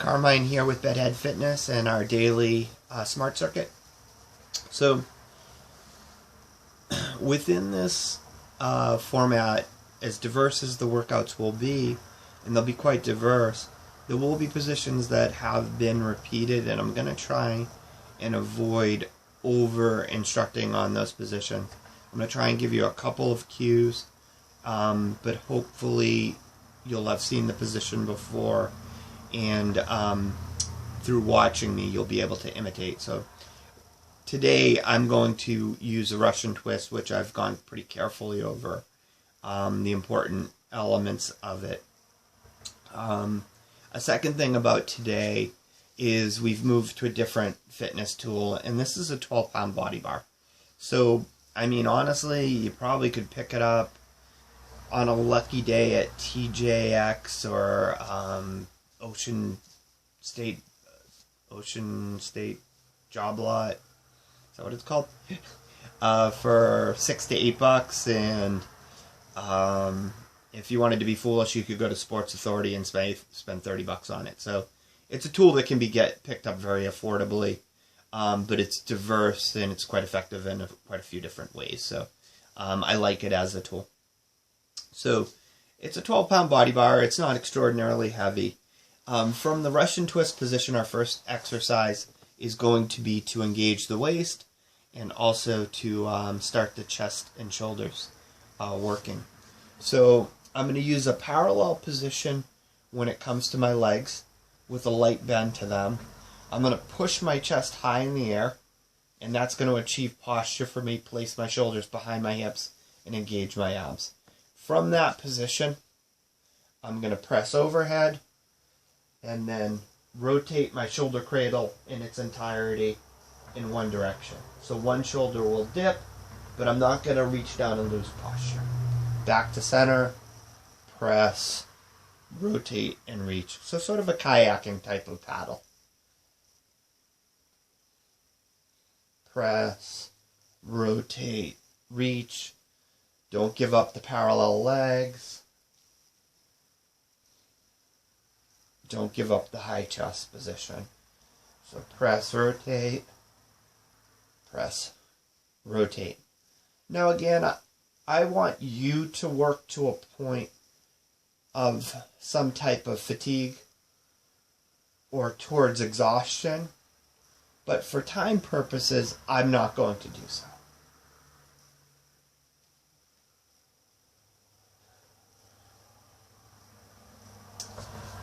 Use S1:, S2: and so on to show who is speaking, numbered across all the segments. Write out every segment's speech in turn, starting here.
S1: Carmine here with Bedhead Fitness and our daily Smart Circuit. So within this format, as diverse as the workouts will be, and they'll be quite diverse, there will be positions that have been repeated, and I'm going to try and avoid over instructing on those positions. I'm going to try and give you a couple of cues, but hopefully you'll have seen the position before, and through watching me you'll be able to imitate. So today I'm going to use a Russian twist, which I've gone pretty carefully over the important elements of it. A second thing about today is we've moved to a different fitness tool, and this is a 12-pound body bar. So, I mean, honestly, you probably could pick it up on a lucky day at TJX or Ocean State Job Lot. Is that what it's called? For $6 to $8, and if you wanted to be foolish, you could go to Sports Authority and spend $30 on it. So it's a tool that can be picked up very affordably, but it's diverse and it's quite effective in quite a few different ways. So I like it as a tool. So it's a 12-pound body bar. It's not extraordinarily heavy. From the Russian twist position, our first exercise is going to be to engage the waist and also to start the chest and shoulders working. So I'm going to use a parallel position when it comes to my legs with a light bend to them. I'm going to push my chest high in the air, and that's going to achieve posture for me, place my shoulders behind my hips, and engage my abs. From that position, I'm going to press overhead and then rotate my shoulder cradle in its entirety in one direction. So one shoulder will dip, but I'm not going to reach down and lose posture. Back to center, press, rotate, and reach. So sort of a kayaking type of paddle. Press, rotate, reach. Don't give up the parallel legs. Don't give up the high chest position. So press, rotate, press, rotate. Now again, I want you to work to a point of some type of fatigue or towards exhaustion, but for time purposes, I'm not going to do so.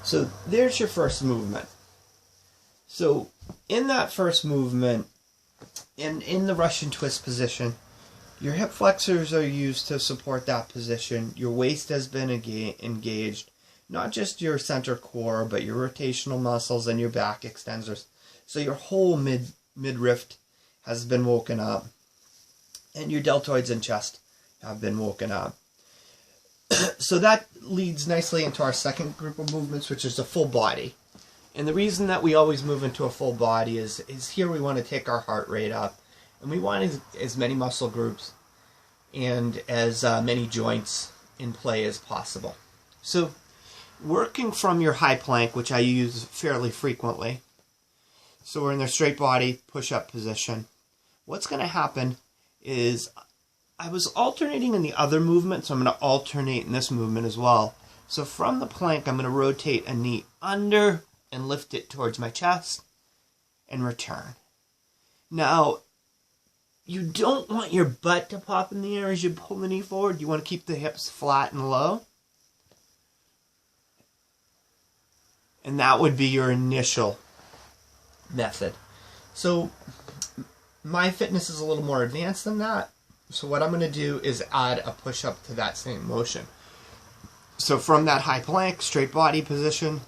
S1: So there's your first movement. So in that first movement, in the Russian twist position, your hip flexors are used to support that position. Your waist has been engaged, not just your center core, but your rotational muscles and your back extensors. So your whole midriff has been woken up, and your deltoids and chest have been woken up. So that leads nicely into our second group of movements, which is a full body. And the reason that we always move into a full body is here we want to take our heart rate up. And we want as many muscle groups and as many joints in play as possible. So working from your high plank, which I use fairly frequently. So we're in the straight body push-up position. What's going to happen is I was alternating in the other movement, so I'm going to alternate in this movement as well. So from the plank, I'm going to rotate a knee under and lift it towards my chest and return. Now, you don't want your butt to pop in the air as you pull the knee forward. You want to keep the hips flat and low. And that would be your initial method. So my fitness is a little more advanced than that. So what I'm going to do is add a push-up to that same motion. So from that high plank, straight body position,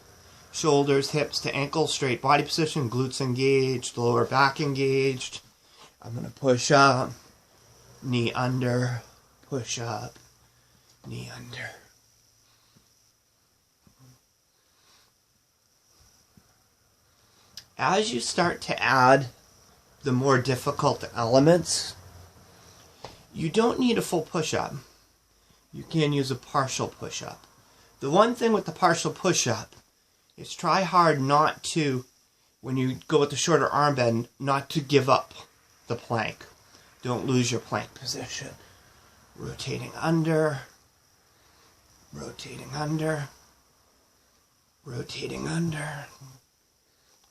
S1: shoulders, hips to ankles, straight body position, glutes engaged, lower back engaged. I'm going to push up, knee under, push up, knee under. As you start to add the more difficult elements, you don't need a full push-up. You can use a partial push-up. The one thing with the partial push-up is try hard not to, when you go with the shorter arm bend, not to give up the plank. Don't lose your plank position. Rotating under, rotating under, rotating under,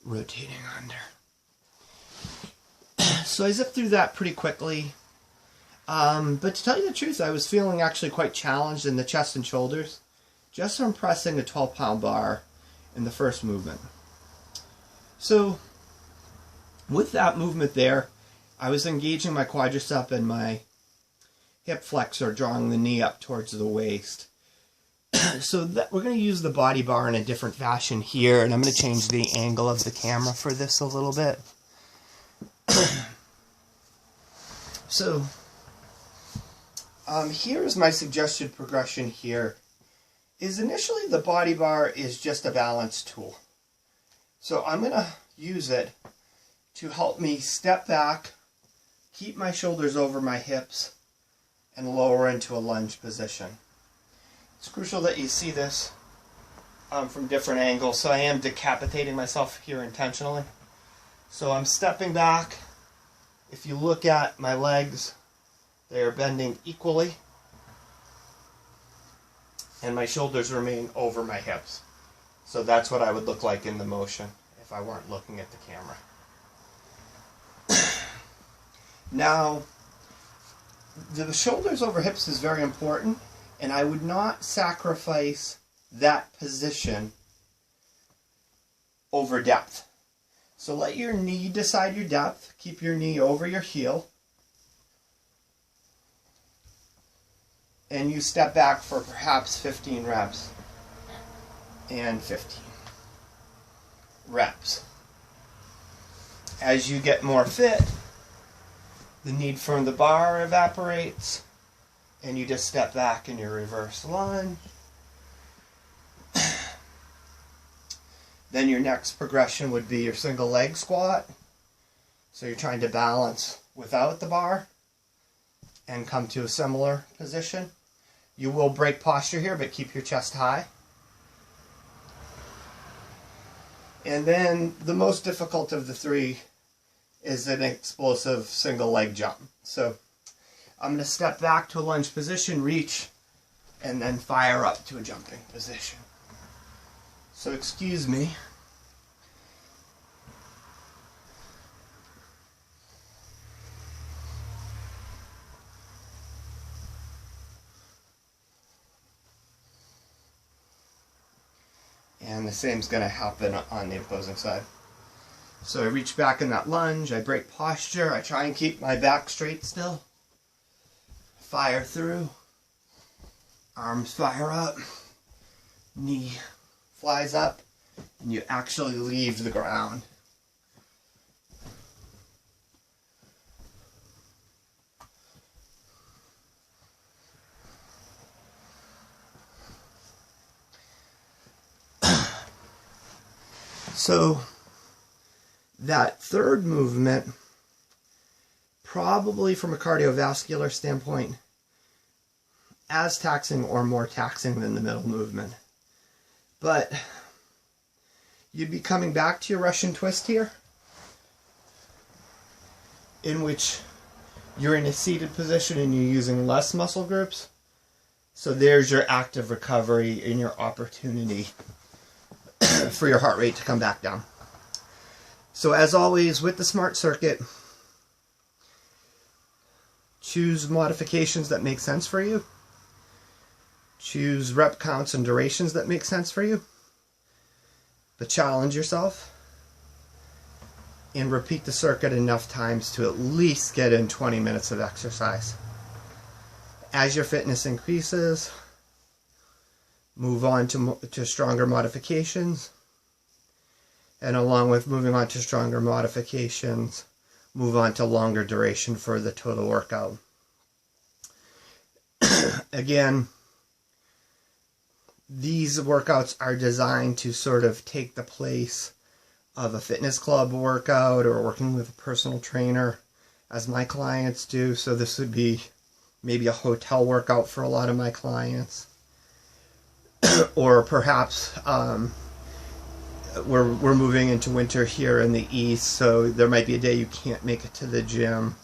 S1: rotating under. So I zipped through that pretty quickly. But to tell you the truth, I was feeling actually quite challenged in the chest and shoulders just from pressing a 12-pound bar in the first movement. So with that movement there, I was engaging my quadricep and my hip flexor, drawing the knee up towards the waist. So that we're going to use the body bar in a different fashion here, and I'm going to change the angle of the camera for this a little bit. So here's my suggested progression here. Is initially the body bar is just a balance tool. So I'm going to use it to help me step back, keep my shoulders over my hips, and lower into a lunge position. It's crucial that you see this from different angles, so I am decapitating myself here intentionally. So I'm stepping back. If you look at my legs, they are bending equally, and my shoulders remain over my hips. So that's what I would look like in the motion if I weren't looking at the camera. Now, the shoulders over hips is very important, and I would not sacrifice that position over depth. So let your knee decide your depth. Keep your knee over your heel. And you step back for perhaps 15 reps. And 15 reps. As you get more fit, the need for the bar evaporates, and you just step back in your reverse lunge. Then your next progression would be your single leg squat. So you're trying to balance without the bar and come to a similar position. You will break posture here, but keep your chest high. And then the most difficult of the three is an explosive single leg jump. So I'm going to step back to a lunge position, reach, and then fire up to a jumping position. So excuse me. And the same is going to happen on the opposing side. So I reach back in that lunge, I break posture, I try and keep my back straight still. Fire through. Arms fire up. Knee flies up. And you actually leave the ground. So that third movement, probably from a cardiovascular standpoint, as taxing or more taxing than the middle movement. But you'd be coming back to your Russian twist here, in which you're in a seated position and you're using less muscle groups. So there's your active recovery and your opportunity for your heart rate to come back down. So as always with the Smart Circuit, choose modifications that make sense for you. Choose rep counts and durations that make sense for you. But challenge yourself and repeat the circuit enough times to at least get in 20 minutes of exercise. As your fitness increases, move on to stronger modifications. And along with moving on to stronger modifications, move on to longer duration for the total workout. Again, these workouts are designed to sort of take the place of a fitness club workout or working with a personal trainer, as my clients do. So this would be maybe a hotel workout for a lot of my clients. Or perhaps we're moving into winter here in the east, so there might be a day you can't make it to the gym,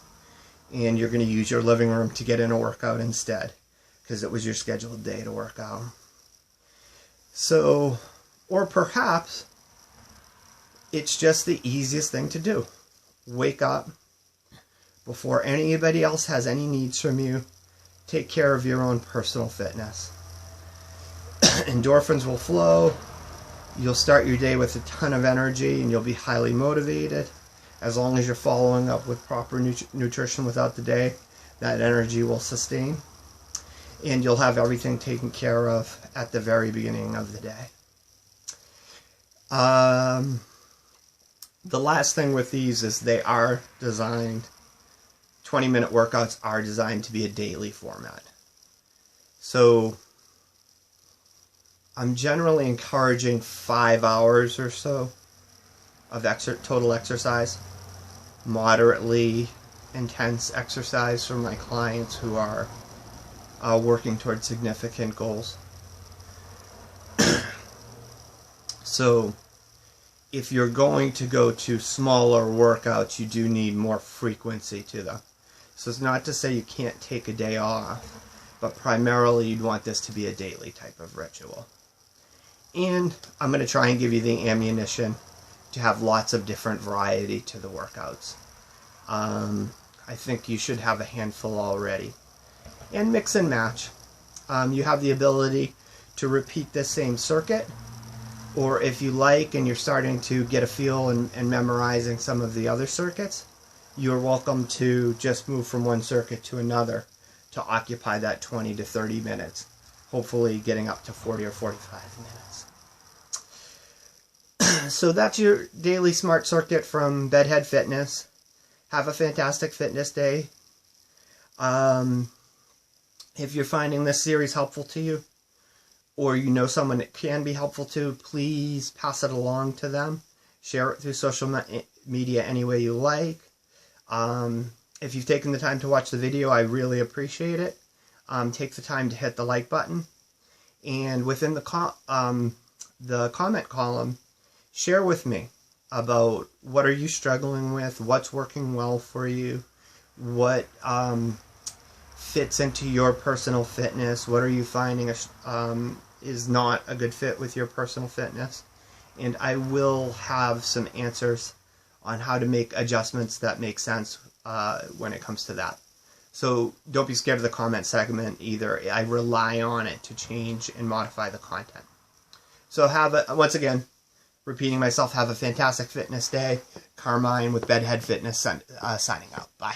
S1: and you're going to use your living room to get in a workout instead, because it was your scheduled day to work out. So, or perhaps it's just the easiest thing to do. Wake up before anybody else has any needs from you. Take care of your own personal fitness. Endorphins will flow. You'll start your day with a ton of energy and you'll be highly motivated. As long as you're following up with proper nutrition without the day, that energy will sustain. And you'll have everything taken care of at the very beginning of the day. The last thing with these is they are designed, 20-minute workouts are designed to be a daily format. So I'm generally encouraging 5 hours or so of total exercise, moderately intense exercise for my clients who are working towards significant goals. So if you're going to go to smaller workouts, you do need more frequency to them. So it's not to say you can't take a day off, but primarily you'd want this to be a daily type of ritual. And I'm going to try and give you the ammunition to have lots of different variety to the workouts. I think you should have a handful already. And mix and match. You have the ability to repeat this same circuit, or if you like and you're starting to get a feel and memorizing some of the other circuits, you're welcome to just move from one circuit to another to occupy that 20 to 30 minutes, hopefully getting up to 40 or 45 minutes. So that's your daily smart circuit from Bedhead Fitness. Have a fantastic fitness day. If you're finding this series helpful to you, or you know someone it can be helpful to, please pass it along to them. Share it through social media any way you like. If you've taken the time to watch the video, I really appreciate it. Take the time to hit the like button. And within the comment column, share with me about what are you struggling with, what's working well for you, what fits into your personal fitness, what are you finding is not a good fit with your personal fitness. And I will have some answers on how to make adjustments that make sense when it comes to that. So don't be scared of the comment segment either. I rely on it to change and modify the content. So once again, repeating myself, have a fantastic fitness day. Carmine with Bedhead Fitness signing out. Bye.